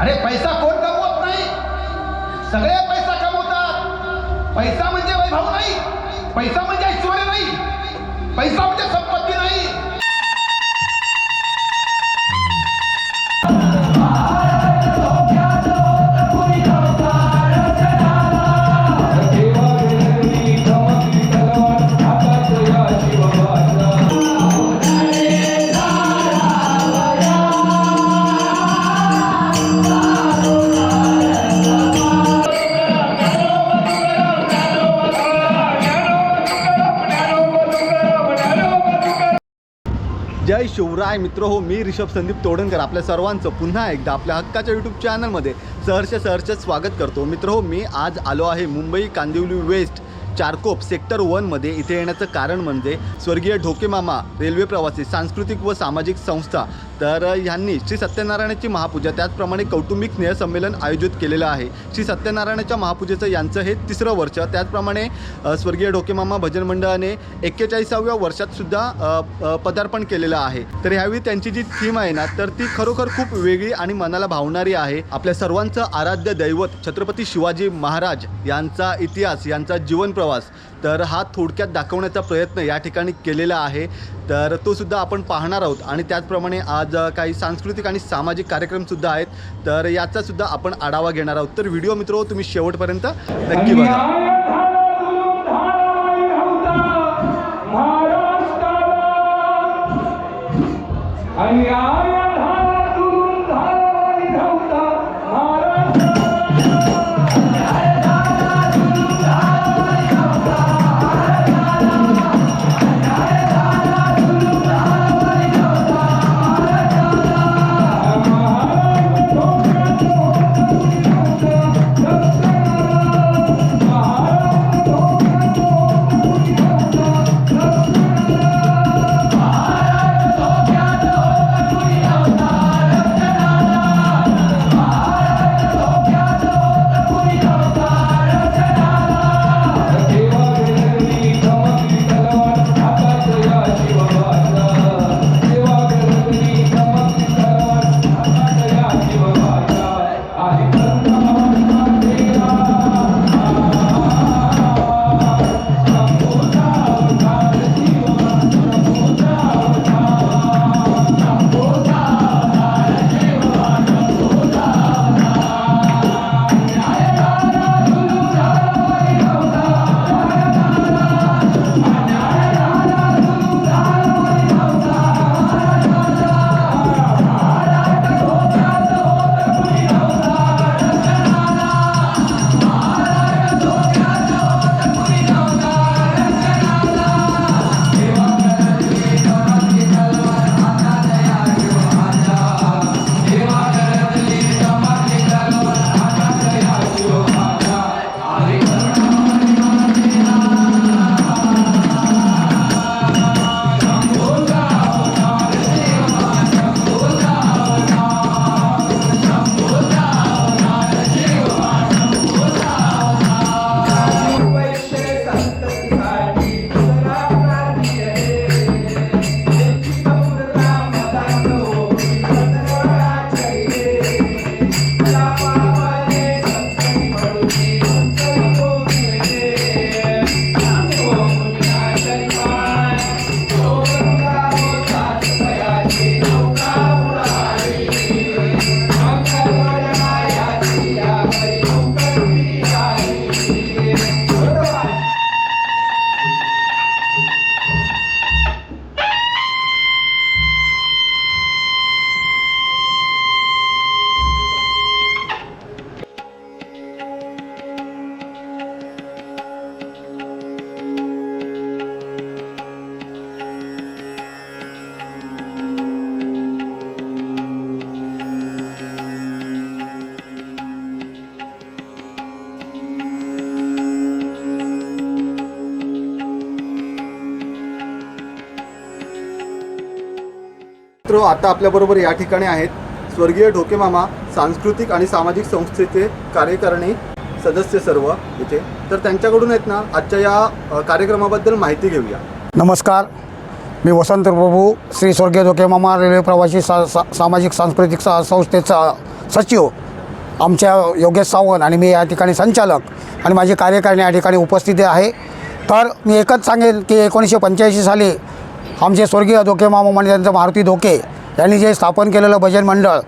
अरे पैसा कोण कमवत नाही, सगळे पैसा कमवतात. पैसा म्हणजे वैभव नाही, पैसा म्हणजे ऐश्वर्य नाही, पैसा म्हणजे संपत्ती नाही. जय शिवराय मित्र हो, मी ऋषभ संदीप तोडणकर आपल्या सर्वांचं पुन्हा एकदा आपल्या हक्काच्या यूट्यूब चॅनलमध्ये सहर्ष स्वागत करतो. मित्र हो, मी आज आलो आहे मुंबई कांदिवली वेस्ट चारकोप सेक्टर 1मध्ये. इथे येण्याचं कारण म्हणजे स्वर्गीय ढोकेमामा रेल्वे प्रवासी सांस्कृतिक व सामाजिक संस्था तर ह्यांनी श्री सत्यनारायणाची महापूजा त्याचप्रमाणे कौटुंबिक स्नेहसंमेलन आयोजित केलेलं आहे. श्री सत्यनारायणाच्या महापूजेचं यांचं हे 3रं वर्ष. त्याचप्रमाणे स्वर्गीय ढोकेमामा भजन मंडळाने 41व्या वर्षातसुद्धा पदार्पण केलेलं आहे. तर ह्यावेळी त्यांची जी थीम आहे ना, तर ती खरोखर खूप वेगळी आणि मनाला भावणारी आहे. आपल्या सर्वांचं आराध्य दैवत छत्रपती शिवाजी महाराज यांचा इतिहास, यांचा जीवन प्रवास तर हा थोडक्यात दाखवण्याचा प्रयत्न या ठिकाणी केलेला आहे. तर तो सुद्धा आपण पाहणार आहोत आणि त्याचप्रमाणे आज काही सांस्कृतिक आणि सामाजिक कार्यक्रमसुद्धा आहेत. तर याचा सुद्धा आपण आढावा घेणार आहोत. तर व्हिडिओ मित्र तुम्ही शेवटपर्यंत नक्की बघा. मित्र आता आपल्याबरोबर या ठिकाणी आहेत स्वर्गीय ढोकेमामा सांस्कृतिक आणि सामाजिक संस्थेचे कार्यकारिणी सदस्य सर्व इथे. तर त्यांच्याकडून आहेत ना आजच्या या कार्यक्रमाबद्दल माहिती घेऊया. नमस्कार, मी वसंत प्रभू श्री स्वर्गीय ढोकेमामा रेल्वे प्रवासी सामाजिक सांस्कृतिक संस्थेचा सचिव आमच्या योगेश सावंत आणि मी या ठिकाणी संचालक आणि माझी कार्यकारिणी या ठिकाणी उपस्थित आहे. तर मी एकच सांगेल की 1985 साली आमचे स्वर्गीय धोके मामा म्हणजे त्यांचं मारुती धोके यांनी जे स्थापन केलेलं भजन मंडळ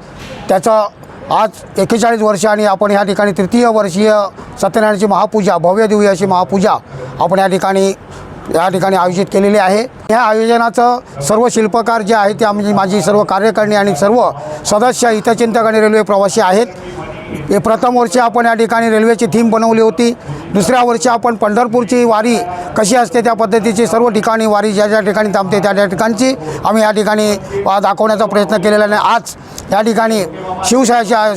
त्याचं आज 41 वर्ष आणि आपण या ठिकाणी तृतीय वर्षीय सत्यनारायणाची महापूजा भव्य दिव्य अशी महापूजा आपण या ठिकाणी आयोजित केलेली आहे. ह्या आयोजनाचं सर्व शिल्पकार जे आहेत ते माझी सर्व कार्यकारिणी आणि सर्व सदस्य हितचिंतक आणि रेल्वे प्रवासी आहेत. हे प्रथम वर्षी आपण या ठिकाणी रेल्वेची थीम बनवली होती. दुसऱ्या वर्षी आपण पंढरपूरची वारी कशी असते त्या पद्धतीची सर्व ठिकाणी वारी ज्या ज्या ठिकाणी थांबते त्या ठिकाणची आम्ही या ठिकाणी दाखवण्याचा प्रयत्न केलेला आहे. आज या ठिकाणी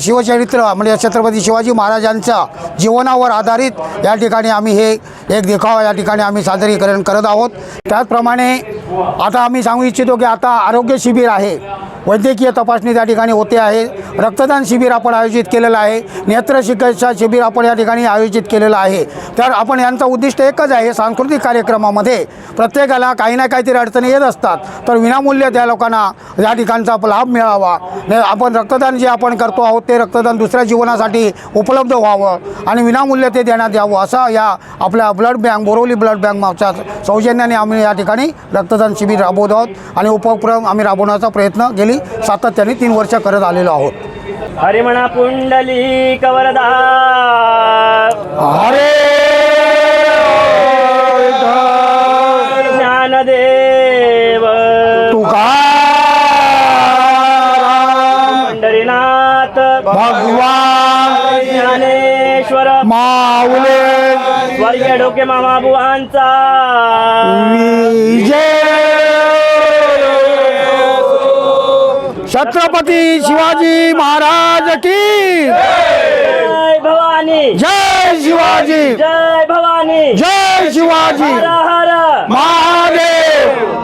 शिवचरित्र म्हणजे छत्रपती शिवाजी महाराजांच्या जीवनावर आधारित या ठिकाणी आम्ही हे एक देखावा या ठिकाणी आम्ही सादरीकरण करत आहोत. त्याचप्रमाणे आता आम्ही सांगू इच्छितो की आता आरोग्य शिबिर आहे, वैद्यकीय तपासणी त्या ठिकाणी होते आहे, रक्तदान शिबिर आपण आयोजित केलेलं आहे, नेत्र चिकित्सा शिबिर आपण या ठिकाणी आयोजित केलेलं आहे. तर आपण यांचं उद्दिष्ट एकच आहे, सांस्कृतिक कार्यक्रमामध्ये प्रत्येकाला काही ना काहीतरी अडचणी येत असतात तर विनामूल्य त्या लोकांना या ठिकाणचा लाभ मिळावा. आपण रक्तदान जे आपण करतो आहोत ते रक्तदान दुसऱ्या जीवनासाठी उपलब्ध व्हावं आणि विनामूल्य ते देण्यात यावं असं या आपल्या ब्लड बँक बोरवली ब्लड बँकच्या सौजन्याने आम्ही या ठिकाणी रक्तदान शिबिर राबवत आहोत आणि उपक्रम आम्ही राबवण्याचा प्रयत्न गेली सातत्याने 3 वर्ष करत आलेलो आहोत. हरिमणा पुंडली कवरदा हरे ज्ञानदेव तुकाराम पंढरीनाथ भगवान ज्ञानेश्वर माऊले स्वर्गीय ढोके मामा बुवांचा विजय. छत्रपती शिवाजी महाराज की जय भवानी, जय शिवाजी, जय भवानी, जय शिवाजी हर हर महादेव.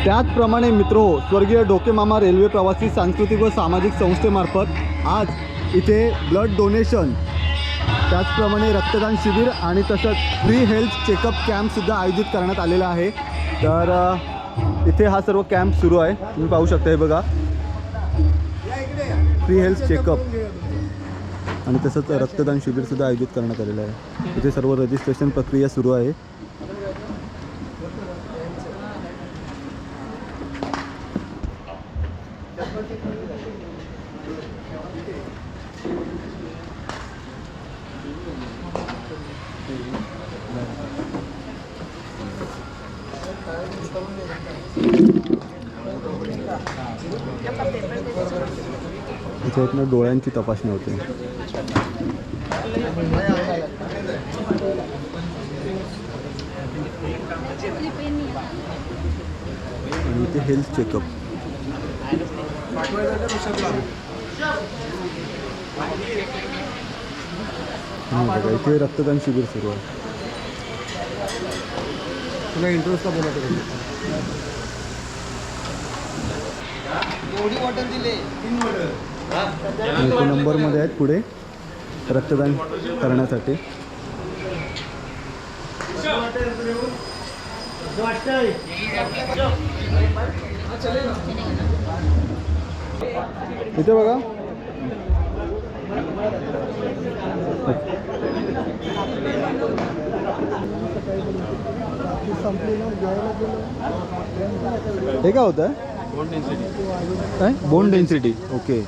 त्याचप्रमाणे मित्रो, स्वर्गीय डोके मामा रेल्वे प्रवासी सांस्कृतिक व सामाजिक संस्थेमार्फत आज इथे ब्लड डोनेशन, त्याचप्रमाणे रक्तदान शिबिर आणि तसंच फ्री हेल्थ चेकअप कॅम्पसुद्धा आयोजित करण्यात आलेला आहे. तर इथे हा सर्व कॅम्प सुरू आहे. तुम्ही पाहू शकता, हे बघा, फ्री हेल्थ चेकअप आणि तसंच रक्तदान शिबिरसुद्धा आयोजित करण्यात आलेलं आहे. इथे सर्व रजिस्ट्रेशन प्रक्रिया सुरू आहे. इथे इथनं डोळ्यांची तपासणी होते. आणि इथे हेल्थ चेकअप. बघा, इथे रक्तदान शिबिर सुरू आहे. तुला इंटरेस्ट का बोला नंबरमध्ये आहेत पुढे रक्तदान करण्यासाठी. इथे बघा, हे काय होतं? काय बोन डेन्सिटी. ओके.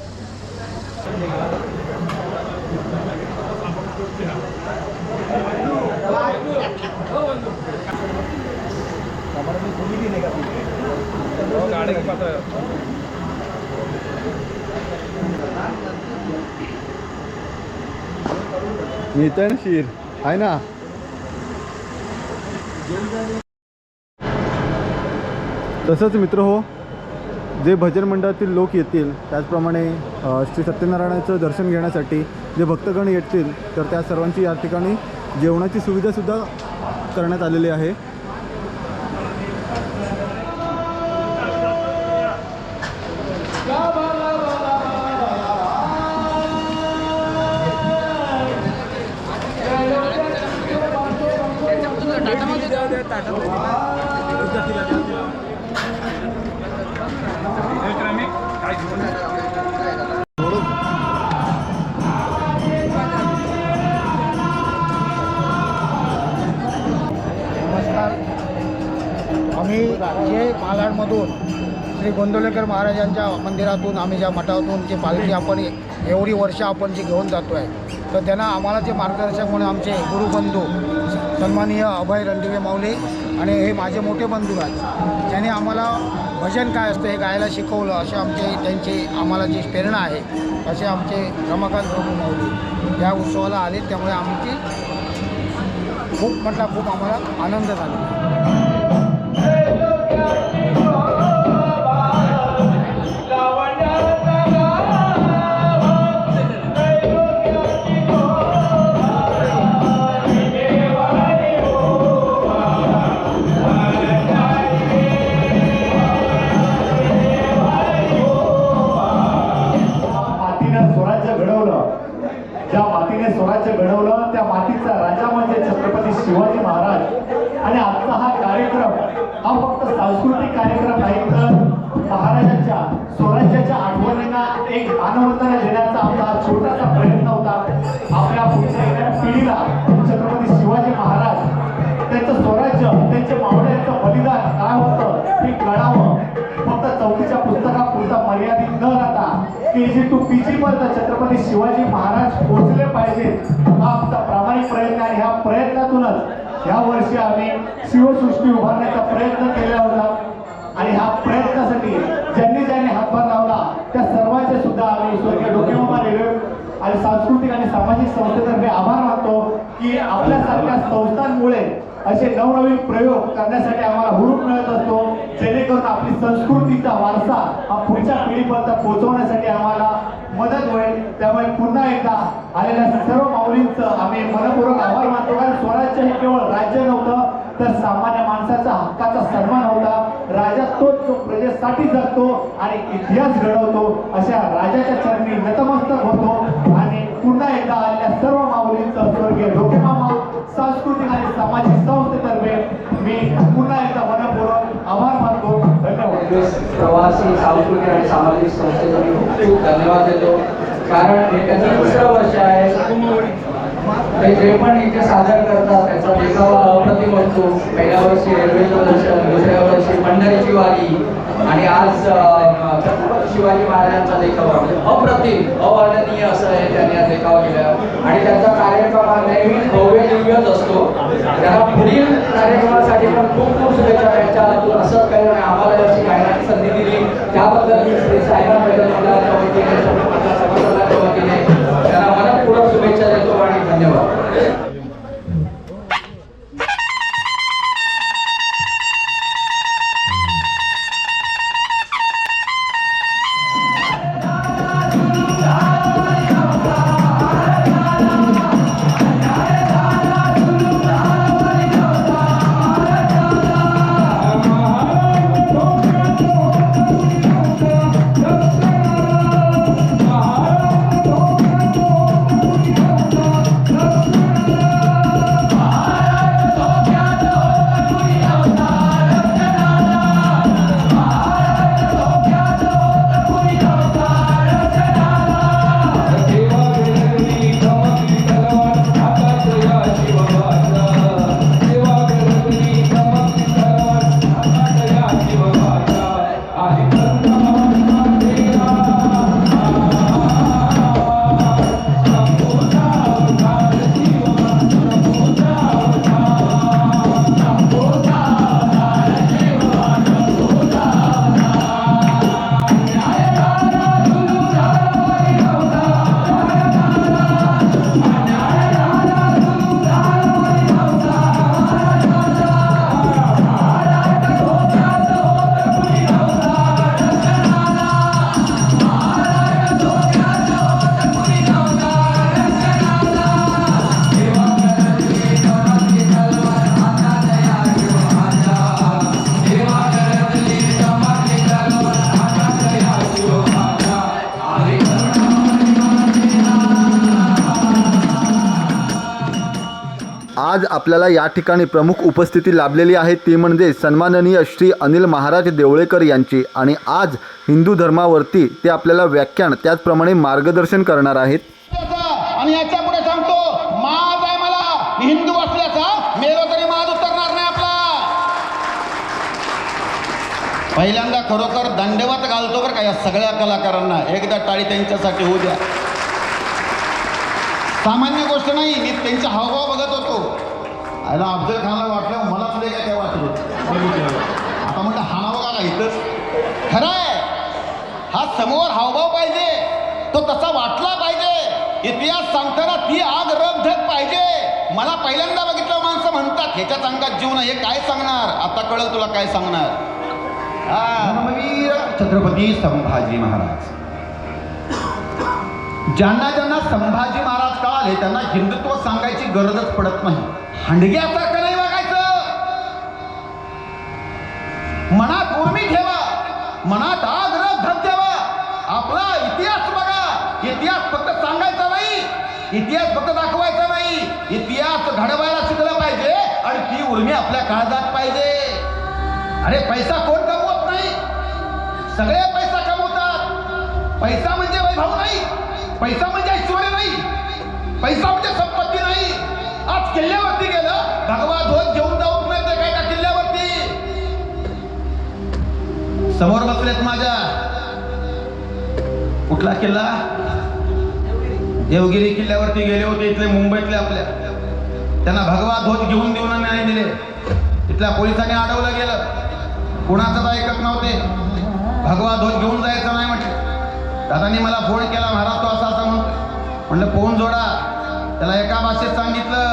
मिळतंय ना शीर, आहे ना. तसंच मित्र हो, जे भजन मंडळातील लोक येतील, त्याचप्रमाणे श्री सत्यनारायणाचं दर्शन घेण्यासाठी जे भक्तगण येतील, तर त्या सर्वांची या ठिकाणी जेवणाची सुविधासुद्धा करण्यात आलेली आहे. आम्ही जे मालाडमधून श्री गोंदवलेकर महाराजांच्या मंदिरातून, आम्ही ज्या मठातून जे पालखी आपण एवढी वर्ष आपण जे घेऊन जातो आहे, तर त्यांना आम्हाला जे मार्गदर्शक म्हणून आमचे गुरुबंधू सन्माननीय अभय रणदिवे माऊली आणि हे माझे मोठे बंधू आहेत, ज्यांनी आम्हाला भजन काय असतं हे गायला शिकवलं. असे आमचे त्यांची आम्हाला जी प्रेरणा आहे, असे आमचे रमाकांत प्रभू माऊली या उत्सवाला आले. त्यामुळे आमची खूप आम्हाला आनंद झाला. स्वराज्य घडवलं, त्या मातीचा राजा म्हणजे छत्रपती शिवाजी महाराज. आणि आजचा हा कार्यक्रम हा फक्त सांस्कृतिक कार्यक्रम नाही, तर महाराजांच्या स्वराज्याच्या आठवणींना एक मानवंदना देण्याचा आमचा हा छोटासा प्रयत्न होता. आपल्या पुढच्या येणाऱ्या पिढीला छत्रपती शिवाजी महाराज, त्यांचं स्वराज्य, त्यांच्या मावळ्यांचं बलिदान काय होतं हे कळावं. फक्त चौकीच्या पुस्तकापुरता मर्यादित न राहता KG to PG पर्यंत छत्रपती शिवाजी महाराज पोहोचले पाहिजेत, हा आमचा प्रामाणिक प्रयत्न आहे. ह्या प्रयत्नातूनच ह्या वर्षी आम्ही शिवसृष्टी उभारण्याचा प्रयत्न केला होता. आणि ह्या प्रयत्नासाठी ज्यांनी हातभार लावला त्या सर्वांचे सुद्धा आम्ही स्वर्गीय डोके मामा रेल्वे आणि सांस्कृतिक आणि सामाजिक संस्थेतर्फे आभार मानतो की आपल्यासारख्या संस्थांमुळे असे नवनवीन प्रयोग करण्यासाठी आम्हाला हुरूप मिळत असतो, जेणेकरून आपली संस्कृतीचा वारसा हा पुढच्या पिढीपर्यंत पोहोचवण्यासाठी आम्हाला मदत होईल. त्यामुळे पुन्हा एकदा आलेल्या सर्व माऊलींचं आम्ही मनपूर्वक आभार मानतो. कारण स्वराज्य हे केवळ राज्य नव्हतं, तर सामान्य माणसाचा हक्काचा सन्मान होता. राजा तोच जो प्रजेसाठी जगतो आणि इतिहास घडवतो, अशा राजाच्या चरणी नतमस्तक होतो. आणि पुन्हा एकदा आलेल्या सर्व माऊलींचं स्वर्गीय डोकेमामा सांस्कृतिक आणि सामाजिक संस्थेतर्फे मी पुन्हा एकदा मनपूर्वक आभार मानतो. धन्यवाद. प्रवासी सांस्कृतिक आणि सामाजिक संस्थेला मी खूप खूप धन्यवाद देतो. कारण हे त्यांचं दुसरं वर्ष आहे. ते जे पण इथे सादर करतात त्याचा देखावा अप्रतिम असतो. पहिल्या वर्षी रेल्वेचं दर्शन, दुसऱ्या वर्षी पंढरीची वारी आणि आज शिवाजी महाराजांचा देखावा. अप्रतिम अवर्णनीय असं आहे त्यांनी हा देखावा केला. आणि त्यांचा कार्यक्रम हा नेहमी भव्य दिव्यच असतो. त्यांना पुढील कार्यक्रमासाठी पण खूप खूप शुभेच्छा. त्यांच्या हातून असंच काही आम्हाला अशी गायनाची संधी दिली त्याबद्दल मी श्री साईनाथ मैदान मंडळाच्या वतीने आपल्या सभासदांच्या वतीने त्यांना मनपूर्वक शुभेच्छा देतो आणि धन्यवाद. आज आपल्याला या ठिकाणी प्रमुख उपस्थिती लाभलेली आहे ती म्हणजे सन्माननीय श्री अनिल महाराज देवळेकर यांची. आणि आज हिंदू धर्मावरती ते आपल्याला व्याख्यान त्याचप्रमाणे मार्गदर्शन करणार आहेत. आणि याच्या पुढे सांगतो, माज आहे मला, मी हिंदू असल्याचा, मेलो तरी माज उतरणार नाही आपला. पहिल्यांदा खरोखर दंडवत घालतो बरं का या सगळ्या कलाकारांना. एकदा टाळी त्यांच्यासाठी होऊ द्या. सामान्य गोष्ट नाही. मी त्यांचे हावभाव बघत होतो. आयला अफजल खानला वाटलं मला सुद्धा काय वाटलं. आता म्हणलं हाणावं का इथंच. खरं आहे, हा समोर हावभाव पाहिजे, तो तसा वाटला पाहिजे. इतिहास सांगताना ती आग रगधग पाहिजे. मला पहिल्यांदा बघितलं माणसं म्हणतात ह्याच्या अंगात जीव नाही, हे काय सांगणार. आता कळलं तुला काय सांगणार. धर्मवीर छत्रपती संभाजी महाराज. ज्यांना ज्यांना संभाजी महाराज कळाले त्यांना हिंदुत्व सांगायची गरजच पडत नाही. हंडग्यासारखं नाही वागायचं. मनात उर्मी ठेवा, मनात आग्रह धग ठेवा. आपला इतिहास बघा. इतिहास फक्त सांगायचा नाही, इतिहास फक्त दाखवायचा नाही. इतिहास घडवायला शिकलं पाहिजे आणि ती उर्मी आपल्या काळजात पाहिजे. अरे पैसा कोण कमवत नाही, सगळे पैसा कमवतात. पैसा म्हणजे वैभव नाही, पैसा म्हणजे ऐश्वर्य नाही, पैसा म्हणजे संपत्ती नाही. आज किल्ल्यावरती गेलं, भगवा ध्वज घेऊन जाऊन मिळते काय का किल्ल्यावरती. समोर बसलेत माझ्या. कुठला किल्ला? देवगिरी किल्ल्यावरती गेले होते इथले मुंबईतले आपल्या. त्यांना भगवा ध्वज घेऊन देऊन नाही दिले. तिथल्या पोलिसांनी अडवलं गेलं. कुणाचंच ऐकत नव्हते. भगवा ध्वज घेऊन जायचं नाही म्हटलं. दादांनी मला फोन केला, महाराज तो असा असा म्हणतो. म्हणलं फोन जोडा. त्याला एका भाषेत सांगितलं,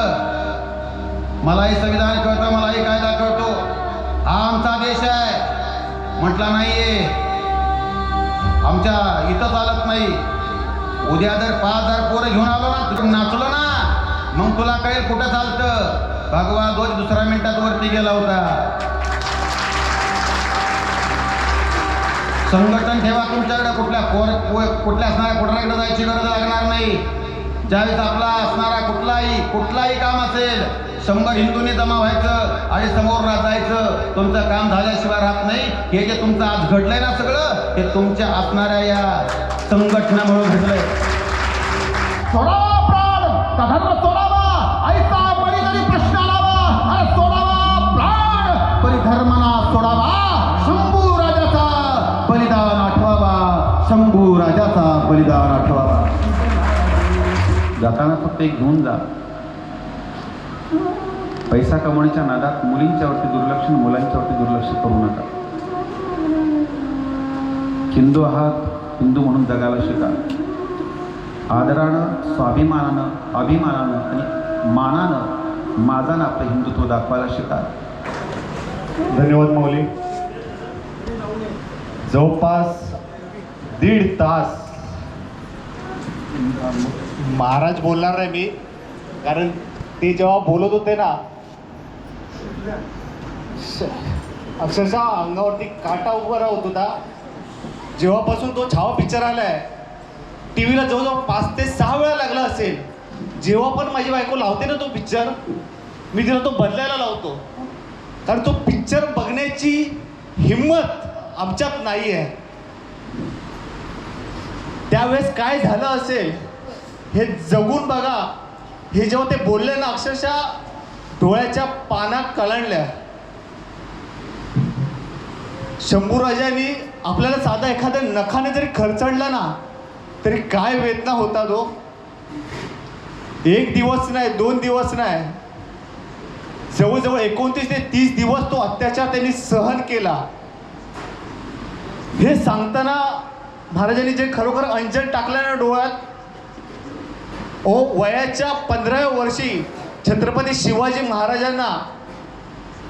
मलाही संविधान कळतं, मलाही कायदा कळतो. हा आमचा देश आहे म्हटला नाहीये. आमच्या इथं चालत नाही. उद्या जर 5,000 पोरं घेऊन आलो ना, तिकडून नाचलो ना, मग तुला कळेल कुठं चालतं. भगवा ध्वज दुसऱ्या मिनिटात वरती गेला होता. संघटन ठेवा तुमच्याकडे. कुठल्या असणाऱ्या पोराकडे जायची गरज लागणार नाही. ज्यावेळेस आपला असणारा कुठलाही काम असेल, 100 हिंदूंनी जमा व्हायचं आणि समोर जायचं. तुमचं काम झाल्याशिवाय राहत नाही. हे जे तुमचं आज घडलंय ना सगळं, हे तुमच्या असणाऱ्या या संघटनामुळे घडलंय. सोडावा प्राण, धर्म सोडावा, ऐसा परी तरी प्रश्न आलावा. अरे सोडावा प्राण, परी धर्मना सोडावा. शंभू राजाचा बलिदान आठवावा, शंभू राजाचा बलिदान आठवावा. जाताना फक्त एक घेऊन जा. पैसा कमवण्याच्या नादात मुलींच्यावरती दुर्लक्ष, मुलांच्यावरती दुर्लक्ष करू नका. हिंदू आहात, हिंदू म्हणून जगायला शिका. आदरानं, स्वाभिमानानं, अभिमानानं आणि मानानं माझानं आपलं हिंदुत्व दाखवायला शिका. धन्यवाद माऊली. जवळपास 1.5 तास महाराज बोलणार नाही मी, कारण ते जेव्हा बोलत होते ना, अक्षरशः अंगावरती काटा उभा राहत होता. जेव्हापासून तो छावा पिक्चर आलाय, टी व्हीला जवळजवळ 5 ते 6 वेळा लागला असेल. जेव्हा पण माझी बायको लावते ना तो पिक्चर, मी तिला तो बदलायला लावतो. कारण तो पिक्चर बघण्याची हिंमत आमच्यात नाही आहे. त्यावेळेस काय झालं असेल हे जगून बघा. हे जेव्हा ते बोलले ना, अक्षरशः डोळ्याच्या पाना कळणल्या. शंभूराजांनी आपल्याला साधा एखाद्या नखाने जरी खरचडला ना, तरी काय वेदना होता तो. 1 दिवस नाही, 2 दिवस नाही, जवळजवळ 29 ते 30 दिवस तो अत्याचार त्यांनी सहन केला. हे सांगताना महाराजांनी जे खरोखर अंजन टाकलं ना डोळ्यात, वयाच्या 15व्या वर्षी छत्रपती शिवाजी महाराजांना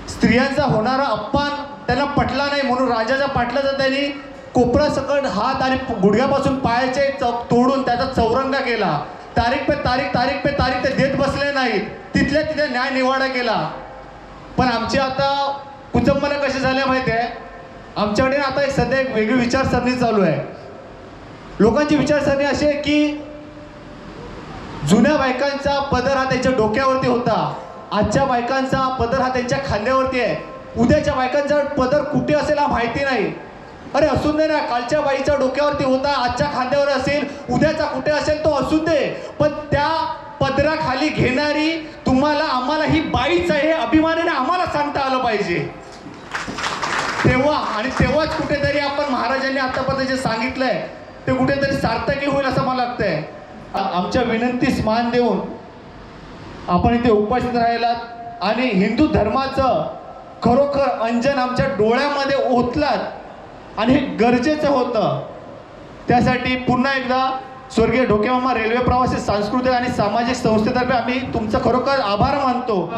स्त्रियांचा होणारा अपमान त्यांना पटला नाही, म्हणून राजाच्या पाटलाचा त्यांनी कोपरासकट हात आणि गुडघ्यापासून पायाचे तोडून त्याचा चौरंगा केला. तारीख पे तारीख ते देत बसले नाहीत. तिथल्या तिथे न्याय निवाडा केला. पण आमचे आता कुचंबना कसे झाले माहिती आहे, आमच्याकडे आता एक सध्या एक वेगळी विचारसरणी चालू आहे. लोकांची विचारसरणी अशी आहे की जुन्या बायकांचा पदर हा त्यांच्या डोक्यावरती होता, आजच्या बायकांचा पदर हा त्यांच्या खांद्यावरती आहे. उद्याच्या बायकांचा पदर कुठे असेल हा माहिती नाही. अरे असून दे ना, कालच्या बाईच्या डोक्यावरती होता, आजच्या खांद्यावर असेल, उद्याचा कुठे असेल तो असून दे, पण त्या पदराखाली घेणारी तुम्हाला आम्हाला ही बाईच आहे हे अभिमानाने आम्हाला सांगता आलं पाहिजे. तेव्हाच कुठेतरी आपण महाराजांनी आतापर्यंत जे सांगितलंय ते कुठेतरी सार्थकी होईल असं मला वाटतंय. आमच्या विनंतीस मान देऊन आपण इथे उपस्थित राहिलात आणि हिंदू धर्माचं खरोखर अंजन आमच्या डोळ्यामध्ये ओतलात आणि हे गरजेचं होतं. त्यासाठी पुन्हा एकदा स्वर्गीय ढोकेमामा रेल्वे प्रवासी सांस्कृतिक आणि सामाजिक संस्थेतर्फे आम्ही तुमचं खरोखर आभार मानतो.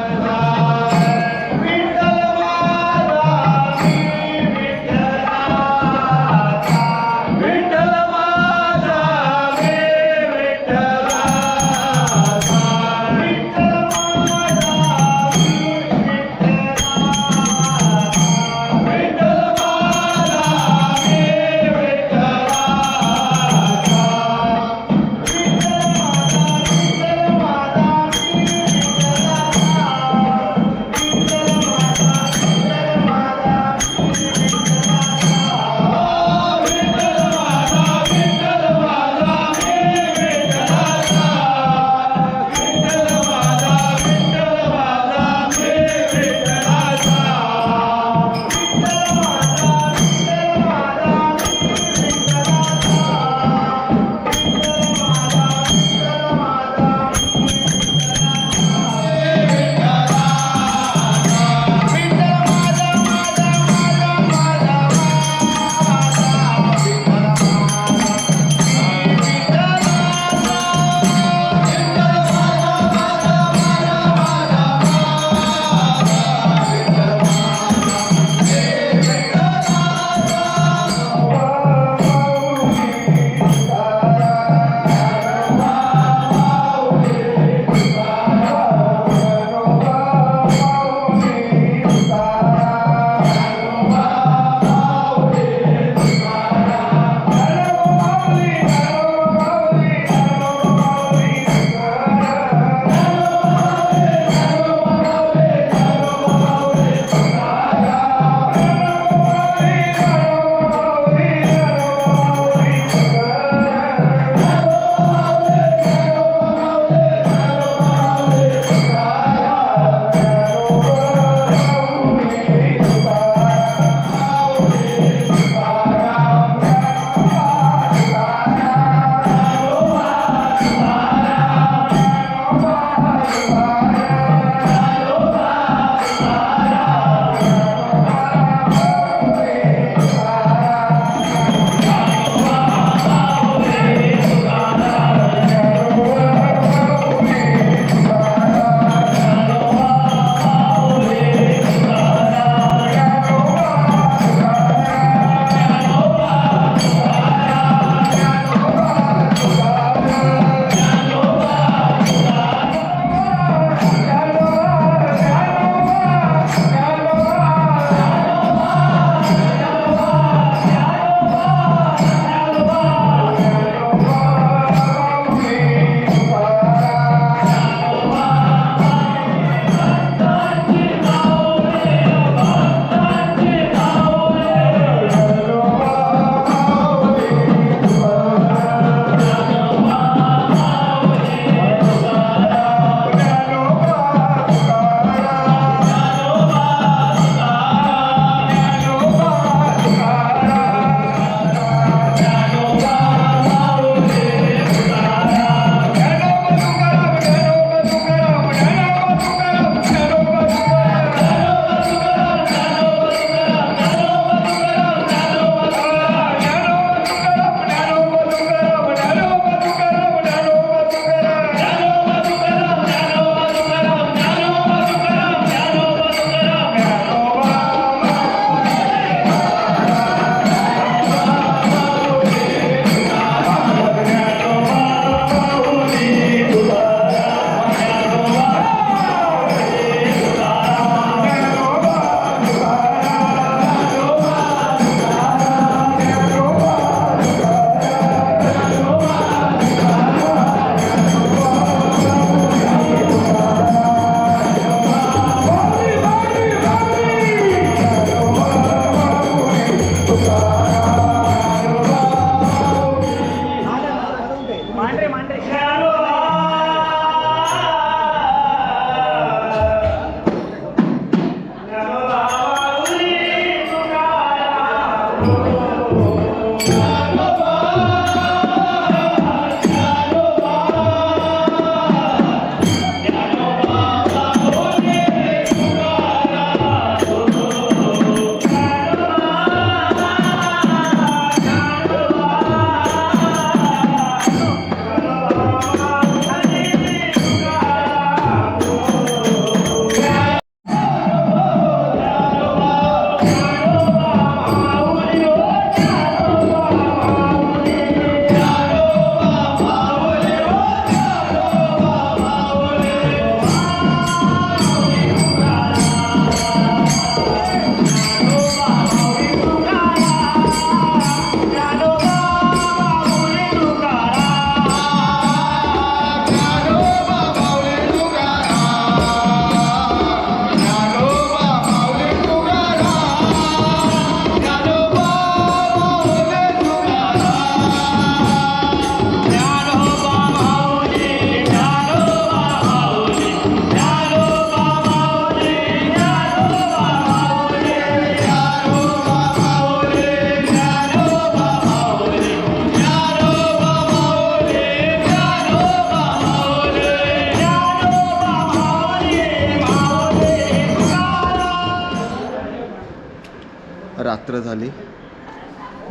रात्र झाली,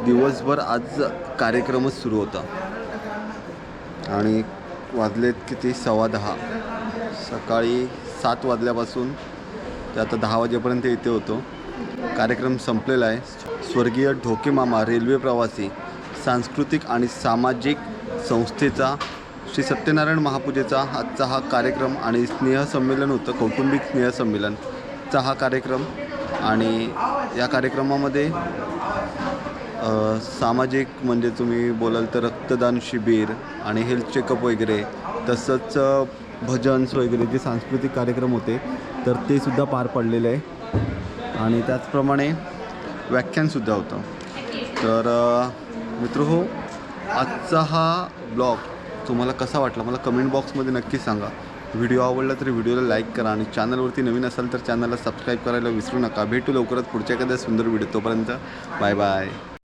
दिवसभर आज कार्यक्रमच सुरू होता आणि वाजलेत किती 10:15. सकाळी 7 वाजल्यापासून ते आता 10 वाजेपर्यंत इथे होतो. कार्यक्रम संपलेला आहे. स्वर्गीय ढोके मामा रेल्वे प्रवासी सांस्कृतिक आणि सामाजिक संस्थेचा श्री सत्यनारायण महापूजेचा आजचा हा कार्यक्रम आणि स्नेहसंमेलन होतं, कौटुंबिक स्नेहसंमेलनचा हा कार्यक्रम. आणि या कार्यक्रमामध्ये सामाजिक म्हणजे तुम्ही बोलाल तर रक्तदान शिबिर आणि हेल्थ चेकअप वगैरे, तसंच भजन्स वगैरे जे सांस्कृतिक कार्यक्रम होते तर ते सुद्धा पार पडलेले आहे. आणि त्याचप्रमाणे व्याख्यानसुद्धा होतं. तर मित्रहो, आजचा हा ब्लॉग तुम्हाला कसा वाटला मला कमेंट बॉक्समध्ये नक्की सांगा. व्हिडिओ आवडला तर व्हिडिओला लाईक करा आणि चॅनलवरती नवीन असाल तर चॅनलला सबस्क्राईब करायला विसरू नका. भेटू लवकरच पुढच्या एखाद्या सुंदर व्हिडिओ. तोपर्यंत बाय बाय.